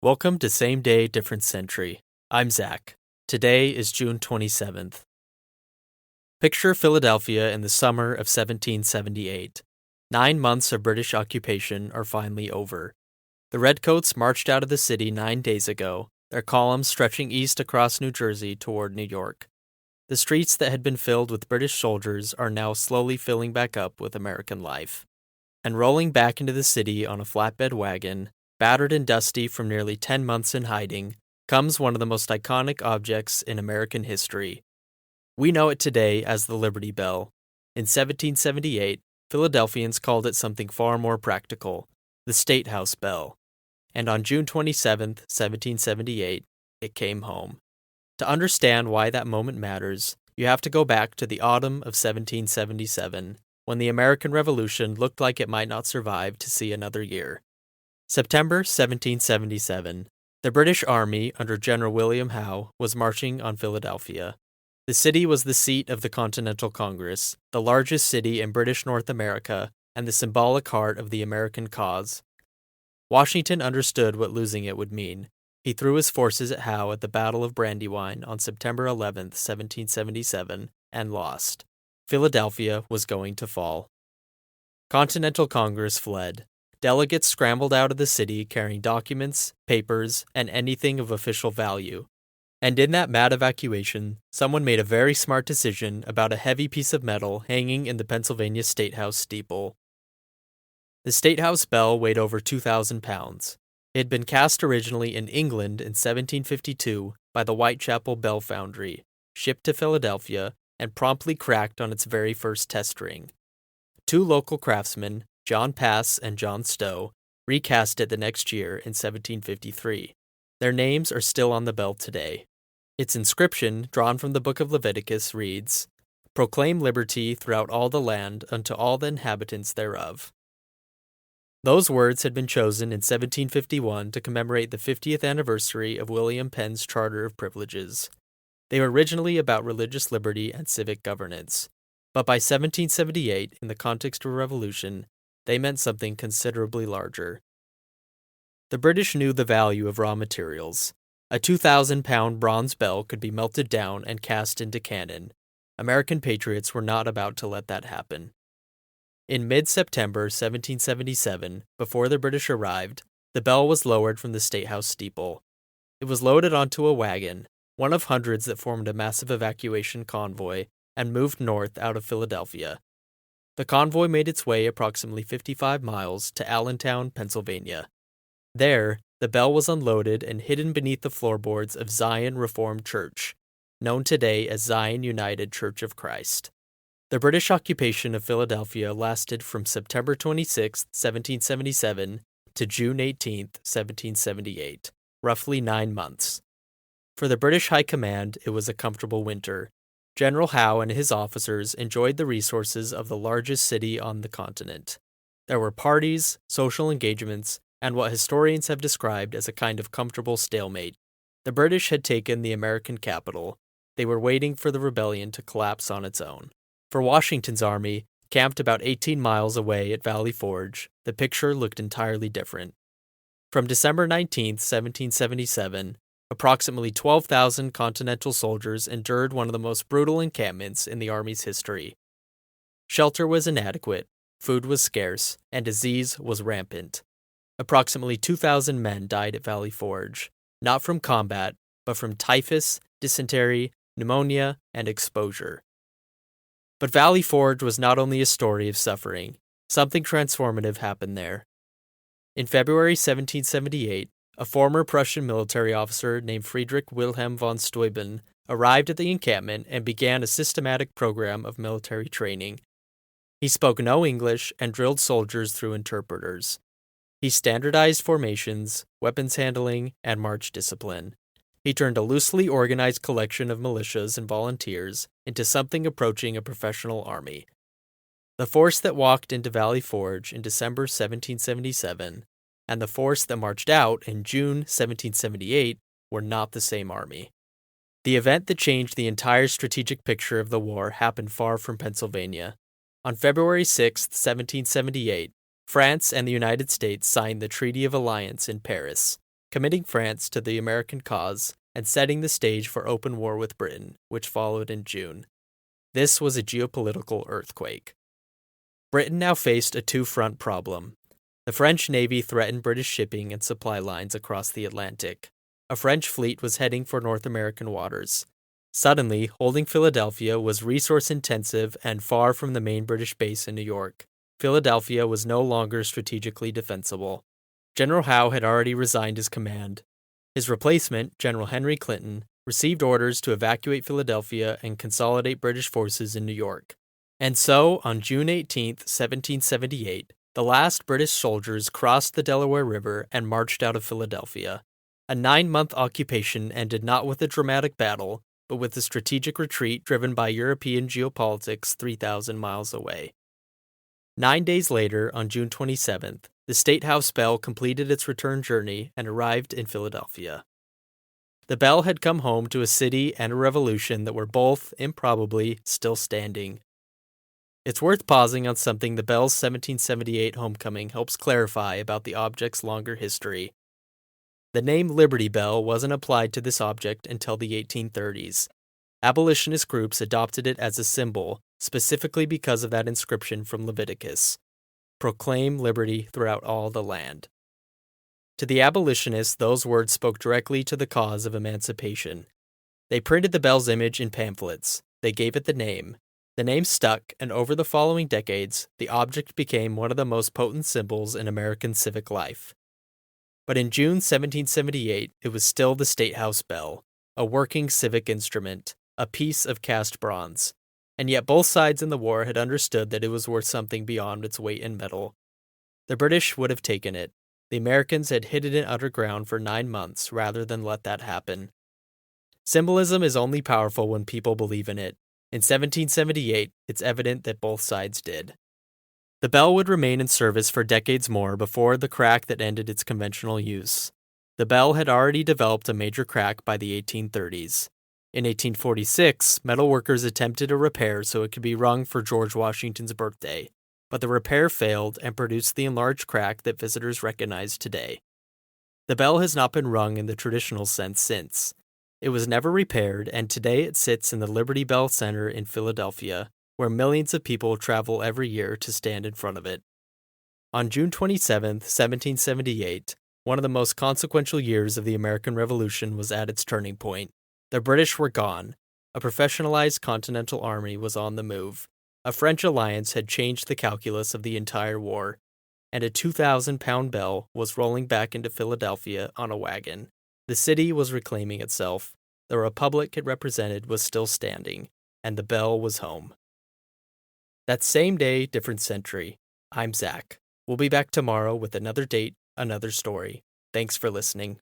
Welcome to Same Day, Different Century. I'm Zach. Today is June 27th. Picture Philadelphia in the summer of 1778. 9 months of British occupation are finally over. The Redcoats marched out of the city 9 days ago, their columns stretching east across New Jersey toward New York. The streets that had been filled with British soldiers are now slowly filling back up with American life. And rolling back into the city on a flatbed wagon, battered and dusty from nearly 10 months in hiding, comes one of the most iconic objects in American history. We know it today as the Liberty Bell. In 1778, Philadelphians called it something far more practical, the State House Bell. And on June 27, 1778, it came home. To understand why that moment matters, you have to go back to the autumn of 1777, when the American Revolution looked like it might not survive to see another year. September 1777. The British Army, under General William Howe, was marching on Philadelphia. The city was the seat of the Continental Congress, the largest city in British North America, and the symbolic heart of the American cause. Washington understood what losing it would mean. He threw his forces at Howe at the Battle of Brandywine on September 11, 1777, and lost. Philadelphia was going to fall. Continental Congress fled. Delegates scrambled out of the city carrying documents, papers, and anything of official value. And in that mad evacuation, someone made a very smart decision about a heavy piece of metal hanging in the Pennsylvania State House steeple. The State House bell weighed over 2,000 pounds. It had been cast originally in England in 1752 by the Whitechapel Bell Foundry, shipped to Philadelphia, and promptly cracked on its very first test ring. 2 local craftsmen, John Pass and John Stowe, recast it the next year in 1753. Their names are still on the bell today. Its inscription, drawn from the book of Leviticus, reads, "Proclaim liberty throughout all the land unto all the inhabitants thereof." Those words had been chosen in 1751 to commemorate the 50th anniversary of William Penn's Charter of Privileges. They were originally about religious liberty and civic governance, but by 1778, in the context of a revolution, they meant something considerably larger. The British knew the value of raw materials. A 2,000-pound bronze bell could be melted down and cast into cannon. American patriots were not about to let that happen. In mid-September 1777, before the British arrived, the bell was lowered from the State House steeple. It was loaded onto a wagon, one of hundreds that formed a massive evacuation convoy, and moved north out of Philadelphia. The convoy made its way approximately 55 miles to Allentown, Pennsylvania. There, the bell was unloaded and hidden beneath the floorboards of Zion Reformed Church, known today as Zion United Church of Christ. The British occupation of Philadelphia lasted from September 26, 1777 to June 18, 1778, roughly 9 months. For the British High Command, it was a comfortable winter. General Howe and his officers enjoyed the resources of the largest city on the continent. There were parties, social engagements, and what historians have described as a kind of comfortable stalemate. The British had taken the American capital. They were waiting for the rebellion to collapse on its own. For Washington's army, camped about 18 miles away at Valley Forge, the picture looked entirely different. From December 19, 1777, approximately 12,000 Continental soldiers endured one of the most brutal encampments in the Army's history. Shelter was inadequate, food was scarce, and disease was rampant. Approximately 2,000 men died at Valley Forge, not from combat, but from typhus, dysentery, pneumonia, and exposure. But Valley Forge was not only a story of suffering. Something transformative happened there. In February 1778, a former Prussian military officer named Friedrich Wilhelm von Steuben arrived at the encampment and began a systematic program of military training. He spoke no English and drilled soldiers through interpreters. He standardized formations, weapons handling, and march discipline. He turned a loosely organized collection of militias and volunteers into something approaching a professional army. The force that walked into Valley Forge in December 1777 and the force that marched out in June 1778 were not the same army. The event that changed the entire strategic picture of the war happened far from Pennsylvania. On February 6, 1778, France and the United States signed the Treaty of Alliance in Paris. committing France to the American cause and setting the stage for open war with Britain, which followed in June. This was a geopolitical earthquake. Britain now faced a two-front problem. The French Navy threatened British shipping and supply lines across the Atlantic. A French fleet was heading for North American waters. Suddenly, holding Philadelphia was resource-intensive and far from the main British base in New York. Philadelphia was no longer strategically defensible. General Howe had already resigned his command. His replacement, General Henry Clinton, received orders to evacuate Philadelphia and consolidate British forces in New York. And so, on June 18, 1778, the last British soldiers crossed the Delaware River and marched out of Philadelphia. A 9-month occupation ended not with a dramatic battle, but with a strategic retreat driven by European geopolitics 3,000 miles away. 9 days later, on June 27th, the State House Bell completed its return journey and arrived in Philadelphia. The Bell had come home to a city and a revolution that were both, improbably, still standing. It's worth pausing on something the Bell's 1778 homecoming helps clarify about the object's longer history. The name Liberty Bell wasn't applied to this object until the 1830s. Abolitionist groups adopted it as a symbol, specifically because of that inscription from Leviticus: "Proclaim liberty throughout all the land." To the abolitionists, those words spoke directly to the cause of emancipation. They printed the Bell's image in pamphlets. They gave it the name. The name stuck, and over the following decades, the object became one of the most potent symbols in American civic life. But in June 1778, it was still the State House Bell, a working civic instrument, a piece of cast bronze. And yet both sides in the war had understood that it was worth something beyond its weight in metal. The British would have taken it. The Americans had hidden it underground for 9 months rather than let that happen. Symbolism is only powerful when people believe in it. In 1778, it's evident that both sides did. The Bell would remain in service for decades more before the crack that ended its conventional use. The Bell had already developed a major crack by the 1830s. In 1846, metalworkers attempted a repair so it could be rung for George Washington's birthday, but the repair failed and produced the enlarged crack that visitors recognize today. The Bell has not been rung in the traditional sense since. It was never repaired, and today it sits in the Liberty Bell Center in Philadelphia, where millions of people travel every year to stand in front of it. On June 27, 1778, one of the most consequential years of the American Revolution was at its turning point. The British were gone. A professionalized Continental Army was on the move. A French alliance had changed the calculus of the entire war, and a 2,000-pound bell was rolling back into Philadelphia on a wagon. The city was reclaiming itself. The republic it represented was still standing, and the bell was home. That same day, different century. I'm Zach. We'll be back tomorrow with another date, another story. Thanks for listening.